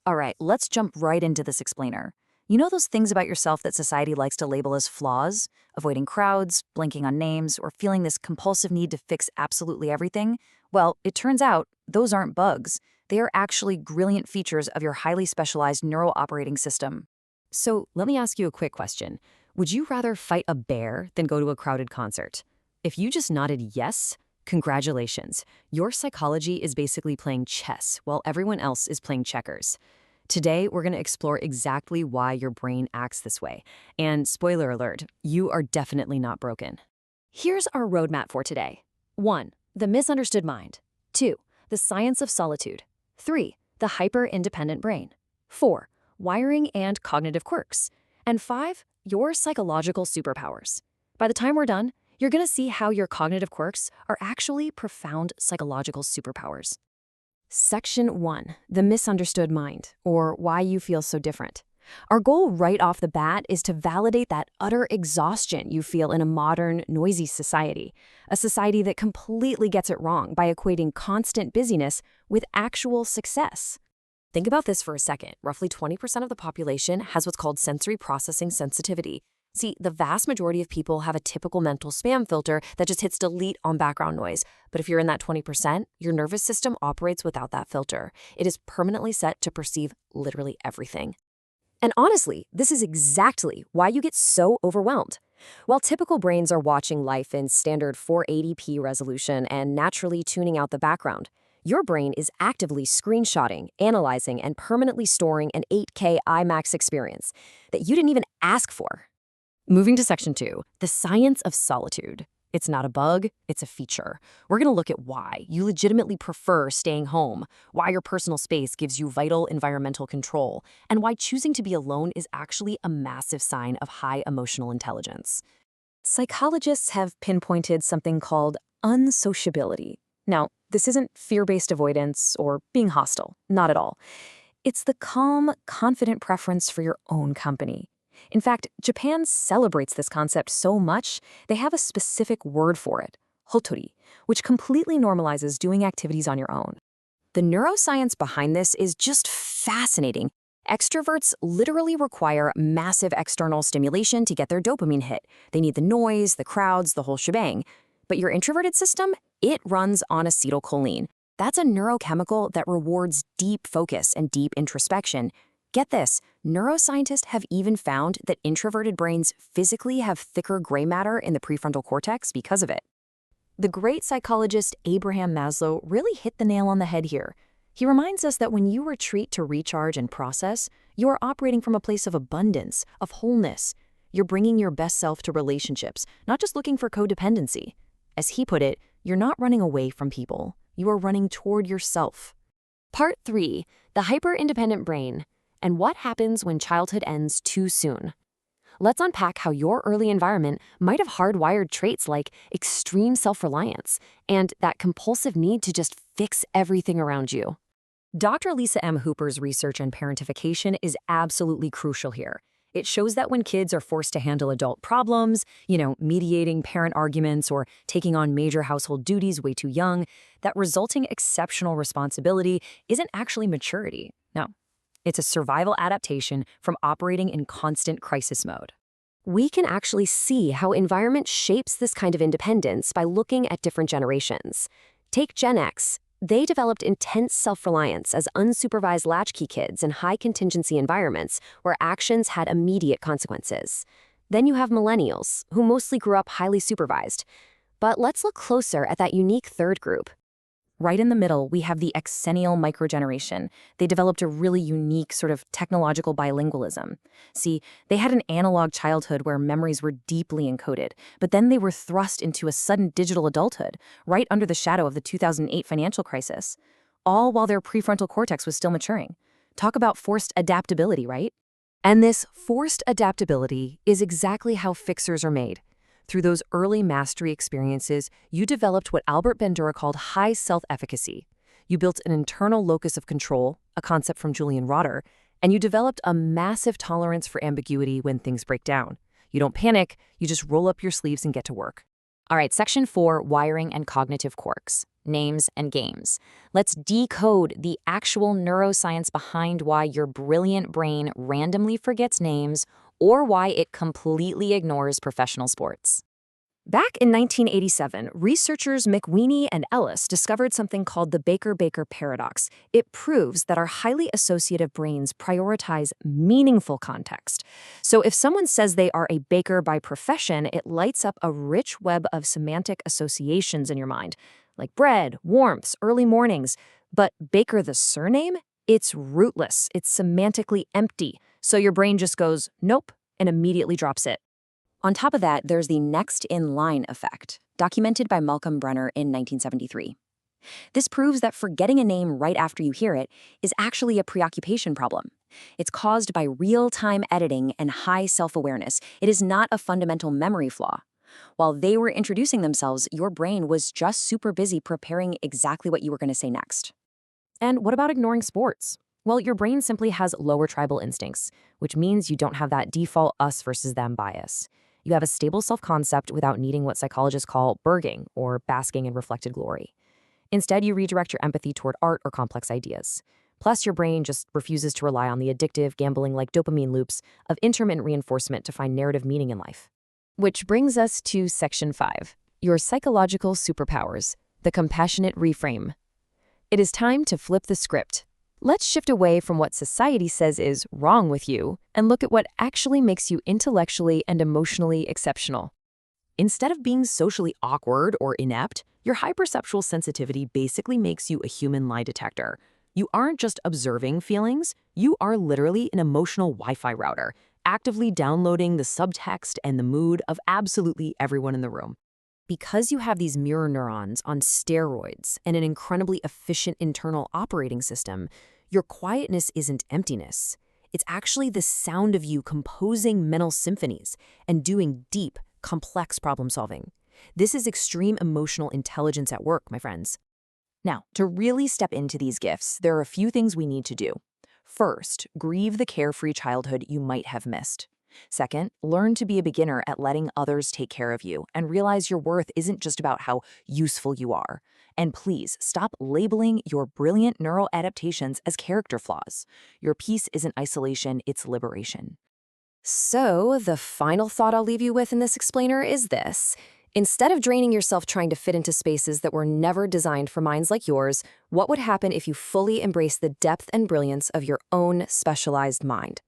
All right, let's jump right into this explainer. You know those things about yourself that society likes to label as flaws? Avoiding crowds, blanking on names, or feeling this compulsive need to fix absolutely everything? Well, it turns out those aren't bugs. They are actually brilliant features of your highly specialized neural operating system. So let me ask you a quick question. Would you rather fight a bear than go to a crowded concert? If you just nodded yes, congratulations. Your psychology is basically playing chess while everyone else is playing checkers. Today, we're going to explore exactly why your brain acts this way. And spoiler alert, you are definitely not broken. Here's our roadmap for today. 1. The misunderstood mind. 2. The science of solitude. 3. The hyper-independent brain. 4. Wiring and cognitive quirks. And 5. Your psychological superpowers. By the time we're done, you're going to see how your cognitive quirks are actually profound psychological superpowers. Section 1. The misunderstood mind, or why you feel so different. Our goal right off the bat is to validate that utter exhaustion you feel in a modern, noisy society, a society that completely gets it wrong by equating constant busyness with actual success. Think about this for a second. Roughly 20% of the population has what's called sensory processing sensitivity. See, the vast majority of people have a typical mental spam filter that just hits delete on background noise. But if you're in that 20%, your nervous system operates without that filter. It is permanently set to perceive literally everything. And honestly, this is exactly why you get so overwhelmed. While typical brains are watching life in standard 480p resolution and naturally tuning out the background, your brain is actively screenshotting, analyzing, and permanently storing an 8K IMAX experience that you didn't even ask for. Moving to Section 2, the science of solitude. It's not a bug, it's a feature. We're going to look at why you legitimately prefer staying home, why your personal space gives you vital environmental control, and why choosing to be alone is actually a massive sign of high emotional intelligence. Psychologists have pinpointed something called unsociability. Now, this isn't fear-based avoidance or being hostile, not at all. It's the calm, confident preference for your own company. In fact, Japan celebrates this concept so much, they have a specific word for it, hotori, which completely normalizes doing activities on your own. The neuroscience behind this is just fascinating. Extroverts literally require massive external stimulation to get their dopamine hit. They need the noise, the crowds, the whole shebang. But your introverted system, it runs on acetylcholine. That's a neurochemical that rewards deep focus and deep introspection. Get this, neuroscientists have even found that introverted brains physically have thicker gray matter in the prefrontal cortex because of it. The great psychologist Abraham Maslow really hit the nail on the head here. He reminds us that when you retreat to recharge and process, you are operating from a place of abundance, of wholeness. You're bringing your best self to relationships, not just looking for codependency. As he put it, you're not running away from people. You are running toward yourself. Part 3. The hyper-independent brain. And what happens when childhood ends too soon? Let's unpack how your early environment might have hardwired traits like extreme self-reliance and that compulsive need to just fix everything around you. Dr. Lisa M. Hooper's research on parentification is absolutely crucial here. It shows that when kids are forced to handle adult problems, mediating parent arguments or taking on major household duties way too young, that resulting exceptional responsibility isn't actually maturity. No. It's a survival adaptation from operating in constant crisis mode. We can actually see how environment shapes this kind of independence by looking at different generations. Take Gen X. They developed intense self-reliance as unsupervised latchkey kids in high-contingency environments where actions had immediate consequences. Then you have millennials, who mostly grew up highly supervised. But let's look closer at that unique third group. Right in the middle, we have the Xennial microgeneration. They developed a really unique sort of technological bilingualism. See, they had an analog childhood where memories were deeply encoded, but then they were thrust into a sudden digital adulthood, right under the shadow of the 2008 financial crisis, all while their prefrontal cortex was still maturing. Talk about forced adaptability, right? And this forced adaptability is exactly how fixers are made. Through those early mastery experiences, you developed what Albert Bandura called high self-efficacy. You built an internal locus of control, a concept from Julian Rotter, and you developed a massive tolerance for ambiguity when things break down. You don't panic, you just roll up your sleeves and get to work. All right, Section 4, wiring and cognitive quirks. names, and games. Let's decode the actual neuroscience behind why your brilliant brain randomly forgets names or why it completely ignores professional sports. Back in 1987, researchers McWeeny and Ellis discovered something called the Baker-Baker paradox. It proves that our highly associative brains prioritize meaningful context. So if someone says they are a baker by profession, it lights up a rich web of semantic associations in your mind, like bread, warmth, early mornings. But Baker the surname? It's rootless. It's semantically empty. So your brain just goes, nope, and immediately drops it. On top of that, there's the next-in-line effect, documented by Malcolm Brunner in 1973. This proves that forgetting a name right after you hear it is actually a preoccupation problem. It's caused by real-time editing and high self-awareness. It is not a fundamental memory flaw. While they were introducing themselves, your brain was just super busy preparing exactly what you were going to say next. And what about ignoring sports? Well, your brain simply has lower tribal instincts, which means you don't have that default us versus them bias. You have a stable self-concept without needing what psychologists call burging, or basking in reflected glory. Instead, you redirect your empathy toward art or complex ideas. Plus, your brain just refuses to rely on the addictive, gambling-like dopamine loops of intermittent reinforcement to find narrative meaning in life. Which brings us to Section 5, your psychological superpowers, the compassionate reframe. It is time to flip the script. Let's shift away from what society says is wrong with you and look at what actually makes you intellectually and emotionally exceptional. Instead of being socially awkward or inept, your hyperceptual sensitivity basically makes you a human lie detector. You aren't just observing feelings, you are literally an emotional Wi-Fi router, actively downloading the subtext and the mood of absolutely everyone in the room. Because you have these mirror neurons on steroids and an incredibly efficient internal operating system, your quietness isn't emptiness. It's actually the sound of you composing mental symphonies and doing deep, complex problem solving. This is extreme emotional intelligence at work, my friends. Now, to really step into these gifts, there are a few things we need to do. First, grieve the carefree childhood you might have missed. Second, learn to be a beginner at letting others take care of you and realize your worth isn't just about how useful you are. And please, stop labeling your brilliant neural adaptations as character flaws. Your peace isn't isolation, it's liberation. So, the final thought I'll leave you with in this explainer is this. Instead of draining yourself trying to fit into spaces that were never designed for minds like yours, what would happen if you fully embrace the depth and brilliance of your own specialized mind?